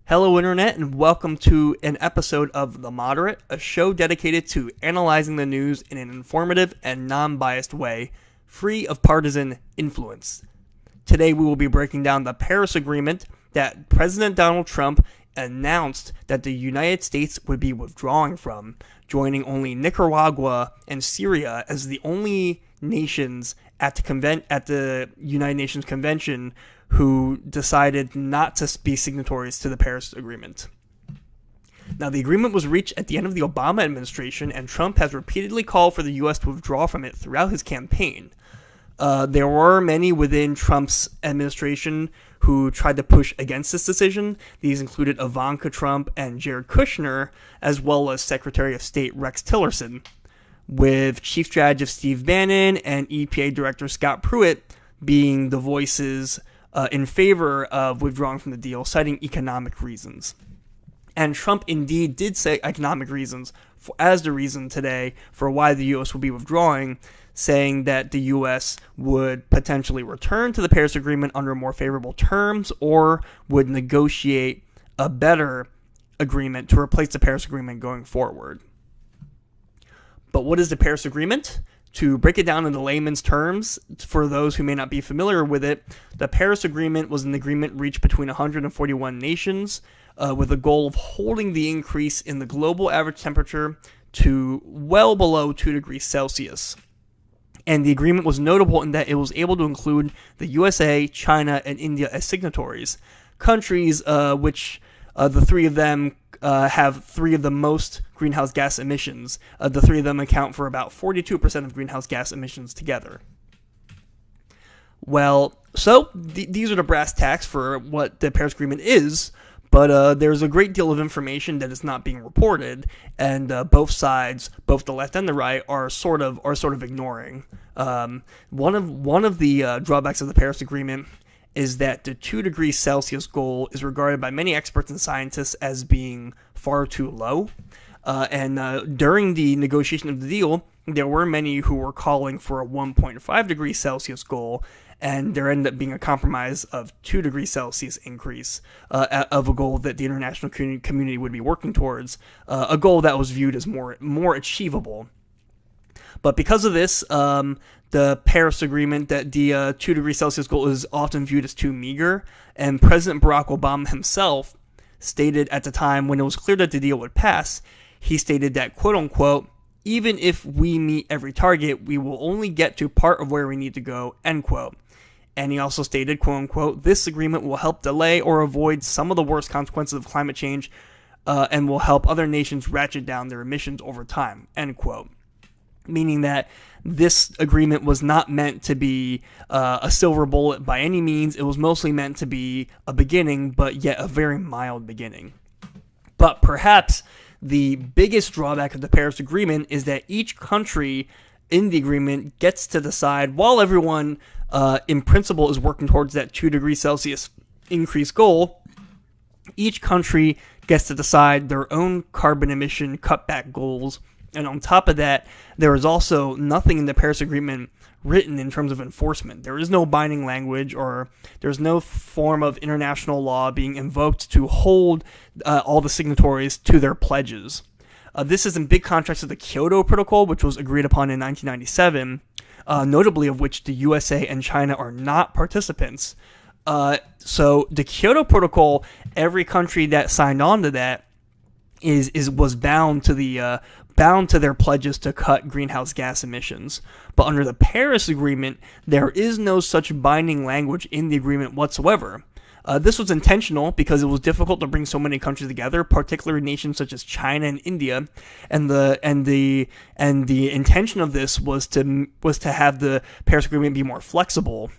Hello, Internet, and welcome to an episode of The Moderate, a show dedicated to analyzing the news in an informative and non-biased way, free of partisan influence. Today, we will be breaking down the Paris Agreement that President Donald Trump announced that the United States would be withdrawing from, joining only Nicaragua and Syria as the only nations at the United Nations Convention who decided not to be signatories to the Paris Agreement. Now, the agreement was reached at the end of the Obama administration, and Trump has repeatedly called for the U.S. to withdraw from it throughout his campaign. There were many within Trump's administration who tried to push against this decision. These included Ivanka Trump and Jared Kushner, as well as Secretary of State Rex Tillerson, with Chief Strategist Steve Bannon and EPA Director Scott Pruitt being the voices in favor of withdrawing from the deal, citing economic reasons. And Trump indeed did say economic reasons as the reason today for why the U.S. would be withdrawing, saying that the U.S. would potentially return to the Paris Agreement under more favorable terms or would negotiate a better agreement to replace the Paris Agreement going forward. But what is the Paris Agreement? To break it down into layman's terms, for those who may not be familiar with it, the Paris Agreement was an agreement reached between 141 nations with a goal of holding the increase in the global average temperature to well below 2 degrees Celsius. And the agreement was notable in that it was able to include the USA, China, and India as signatories, countries which the three of them have three of the most greenhouse gas emissions. The three of them account for about 42% of greenhouse gas emissions together. Well, so these are the brass tacks for what the Paris Agreement is, but there's a great deal of information that is not being reported, and both sides, both the left and the right, are sort of ignoring. One of the drawbacks of the Paris Agreement is that the 2 degrees Celsius goal is regarded by many experts and scientists as being far too low. And during the negotiation of the deal, there were many who were calling for a 1.5 degrees Celsius goal, and there ended up being a compromise of 2 degrees Celsius increase of a goal that the international community would be working towards, a goal that was viewed as more achievable. But because of this, the Paris Agreement, that the 2 degrees Celsius goal is often viewed as too meager, and President Barack Obama himself stated at the time when it was clear that the deal would pass, he stated that, quote-unquote, even if we meet every target, we will only get to part of where we need to go, end quote. And he also stated, quote-unquote, this agreement will help delay or avoid some of the worst consequences of climate change and will help other nations ratchet down their emissions over time, end quote. Meaning that this agreement was not meant to be a silver bullet by any means. It was mostly meant to be a beginning, but yet a very mild beginning. But perhaps the biggest drawback of the Paris Agreement is that each country in the agreement gets to decide, while everyone in principle is working towards that 2 degrees Celsius increase goal, each country gets to decide their own carbon emission cutback goals. And on top of that, there is also nothing in the Paris Agreement written in terms of enforcement. There is no binding language, or there's no form of international law being invoked to hold all the signatories to their pledges. This is in big contrast to the Kyoto Protocol, which was agreed upon in 1997, notably of which the USA and China are not participants. So the Kyoto Protocol, every country that signed on to that was bound to their pledges to cut greenhouse gas emissions. But under the Paris Agreement, there is no such binding language in the agreement whatsoever. This was intentional because it was difficult to bring so many countries together, particularly nations such as China and India, and the intention of this was to have the Paris Agreement be more flexible,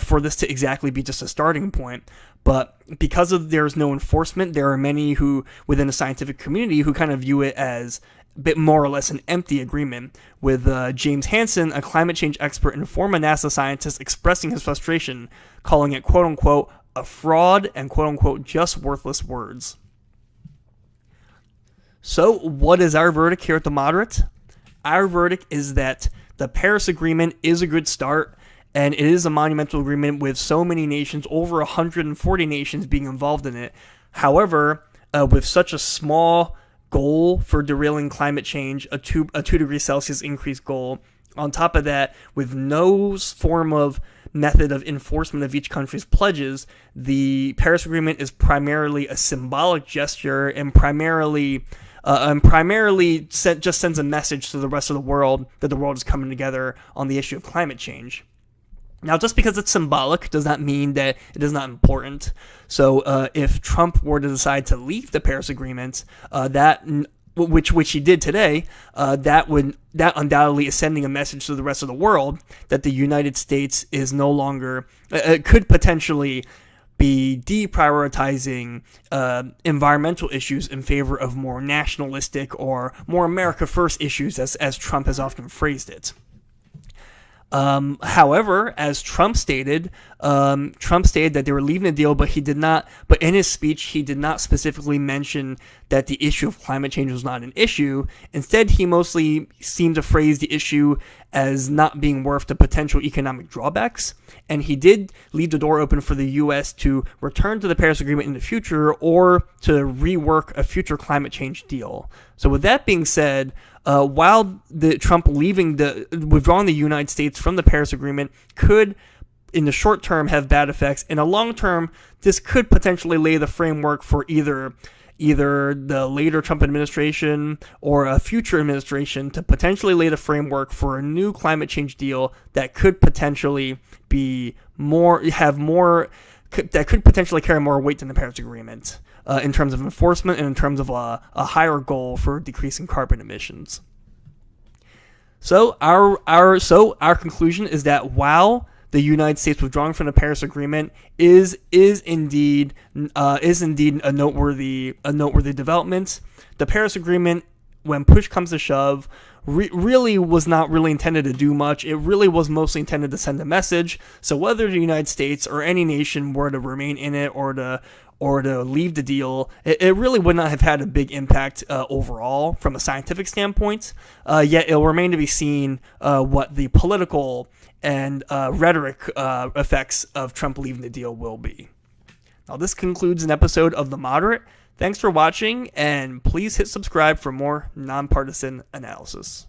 for this to exactly be just a starting point. But because there's no enforcement, there are many who within the scientific community who kind of view it as a bit more or less an empty agreement, with James Hansen, a climate change expert and former NASA scientist, expressing his frustration, calling it quote-unquote a fraud and quote-unquote just worthless words. So what is our verdict here at The Moderate? Our verdict is that the Paris Agreement is a good start, and it is a monumental agreement with so many nations, over 140 nations being involved in it. However, with such a small goal for derailing climate change, a 2 degrees Celsius increase goal, on top of that, with no form of method of enforcement of each country's pledges, the Paris Agreement is primarily a symbolic gesture and primarily just sends a message to the rest of the world that the world is coming together on the issue of climate change. Now, just because it's symbolic does not mean that it is not important. So if Trump were to decide to leave the Paris Agreement, which he did today, that undoubtedly is sending a message to the rest of the world that the United States is no longer could potentially be deprioritizing environmental issues in favor of more nationalistic or more America First issues, as Trump has often phrased it. However, as Trump stated that they were leaving the deal, but but in his speech, he did not specifically mention that the issue of climate change was not an issue. Instead, he mostly seemed to phrase the issue as not being worth the potential economic drawbacks. And he did leave the door open for the U.S. to return to the Paris Agreement in the future or to rework a future climate change deal. So with that being said, while Trump withdrawing the United States from the Paris Agreement could, in the short term, have bad effects, in the long term, this could potentially lay the framework for either the later Trump administration or a future administration to potentially lay the framework for a new climate change deal that could potentially potentially carry more weight than the Paris Agreement in terms of enforcement and in terms of a higher goal for decreasing carbon emissions. So our conclusion is that while the United States withdrawing from the Paris Agreement is indeed a noteworthy development, the Paris Agreement, when push comes to shove, really was not really intended to do much. It really was mostly intended to send a message. So whether the United States or any nation were to remain in it or to leave the deal, it really would not have had a big impact overall from a scientific standpoint. Yet it will remain to be seen what the political and rhetoric effects of Trump leaving the deal will be. Now, this concludes an episode of The Moderate. Thanks for watching, and please hit subscribe for more nonpartisan analysis.